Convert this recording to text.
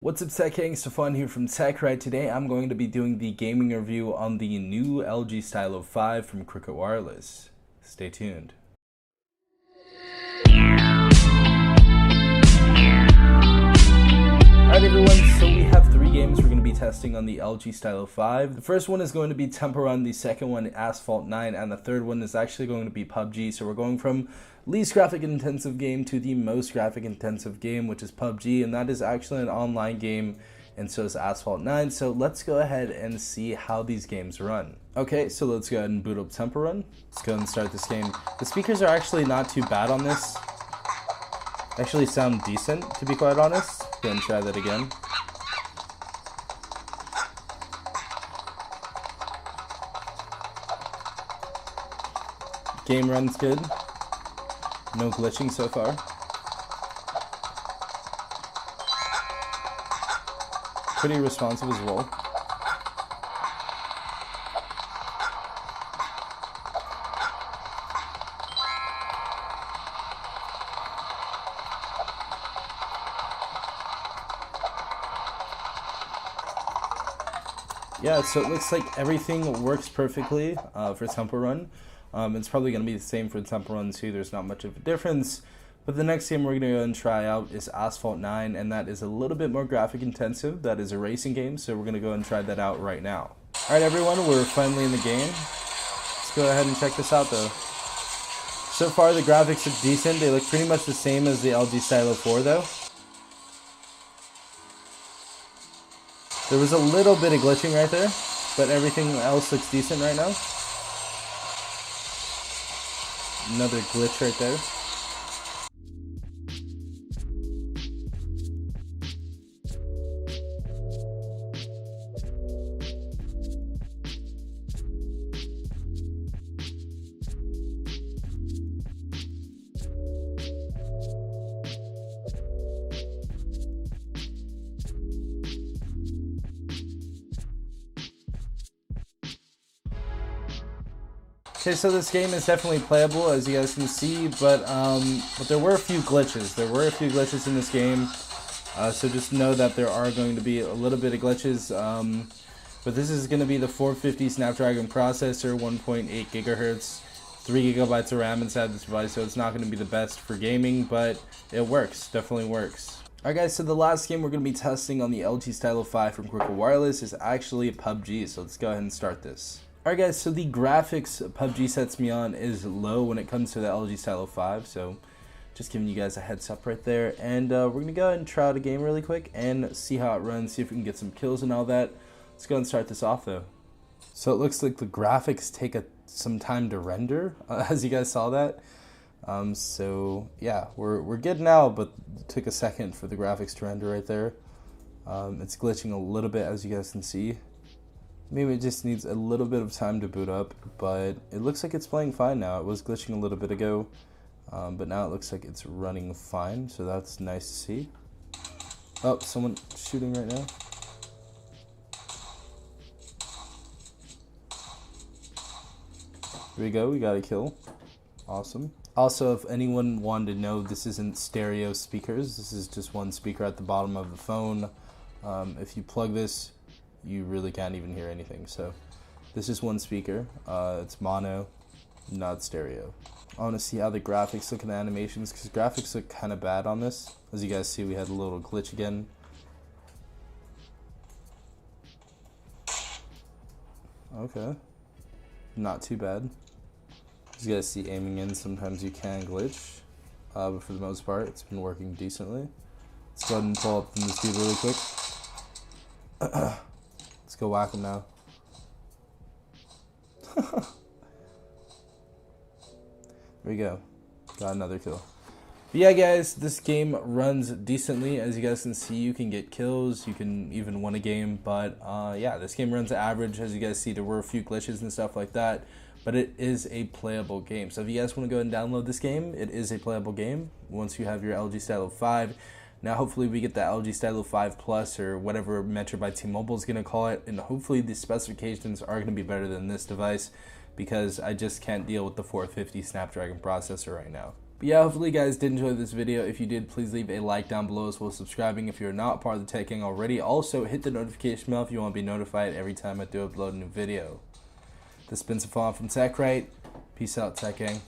What's up, Tech Gang? Stefan here from TechRight. Today I'm going to be doing the gaming review on the new LG Stylo 5 from Cricket Wireless. Stay tuned. Alright everyone, so we have three games we're going to be testing on the LG Stylo 5. The first one is going to be Temple Run, the second one Asphalt 9, and the third one is actually going to be PUBG. So we're going from least graphic intensive game to the most graphic intensive game, which is PUBG, and that is actually an online game, and so is Asphalt 9. So let's go ahead and see how these games run. Okay, so let's go ahead and boot up Temple Run. Let's go ahead and start this game. The speakers are actually not too bad on this. Actually sound decent, to be quite honest. Go ahead and try that again. Game runs good. No glitching so far. Pretty responsive as well. Yeah, so it looks like everything works perfectly for Temple Run. It's probably going to be the same for Temple Run 2. There's not much of a difference. But the next game we're going to go and try out is Asphalt 9, and that is a little bit more graphic intensive. That is a racing game, so we're going to go and try that out right now. Alright everyone, we're finally in the game. Let's go ahead and check this out though. So far the graphics look decent. They look pretty much the same as the LG Stylo 4 though. There was a little bit of glitching right there, but everything else looks decent right now. Another glitch right there. Okay, so this game is definitely playable, as you guys can see, but there were a few glitches. There were a few glitches in this game, so just know that there are going to be a little bit of glitches. But this is going to be the 450 Snapdragon processor, 1.8 gigahertz, 3 gigabytes of RAM inside this device, so it's not going to be the best for gaming, but it works. Definitely works. Alright guys, so the last game we're going to be testing on the LG Stylo 5 from Cricket Wireless is actually PUBG, so let's go ahead and start this. Alright guys, so the graphics PUBG sets me on is low when it comes to the LG Stylo 5, so just giving you guys a heads up right there. And we're going to go ahead and try out a game really quick and see how it runs, see if we can get some kills and all that. Let's go and start this off though. So it looks like the graphics take some time to render, as you guys saw that. So yeah, we're good now, but it took a second for the graphics to render right there. It's glitching a little bit, as you guys can see. Maybe it just needs a little bit of time to boot up, but it looks like it's playing fine now. It was glitching a little bit ago, but now it looks like it's running fine, so that's nice to see. Oh, someone shooting right now. Here we go, we got a kill. Awesome. Also, if anyone wanted to know, this isn't stereo speakers. This is just one speaker at the bottom of the phone. If you plug this, you really can't even hear anything. So this is one speaker. It's mono, not stereo. I want to see how the graphics look in the animations, because graphics look kind of bad on this. As you guys see, we had a little glitch again. Okay, not too bad. As you guys see, aiming in, sometimes you can glitch, but for the most part it's been working decently. Let's go ahead and pull up from this dude really quick. Let's go whack him now. There we go. Got another kill. But yeah guys, this game runs decently. As you guys can see, you can get kills, you can even win a game, but yeah, this game runs average. As you guys see, there were a few glitches and stuff like that, but it is a playable game. So if you guys want to go and download this game, it is a playable game once you have your LG Stylo 5. Now hopefully we get the LG Stylo 5 Plus, or whatever Metro by T-Mobile is going to call it, and hopefully the specifications are going to be better than this device, because I just can't deal with the 450 Snapdragon processor right now. But yeah, hopefully you guys did enjoy this video. If you did, please leave a like down below as well as subscribing if you're not part of the Tech Gang already. Also, hit the notification bell if you want to be notified every time I do upload a new video. This has been Asphalt from TechRight. Peace out, Tech Gang.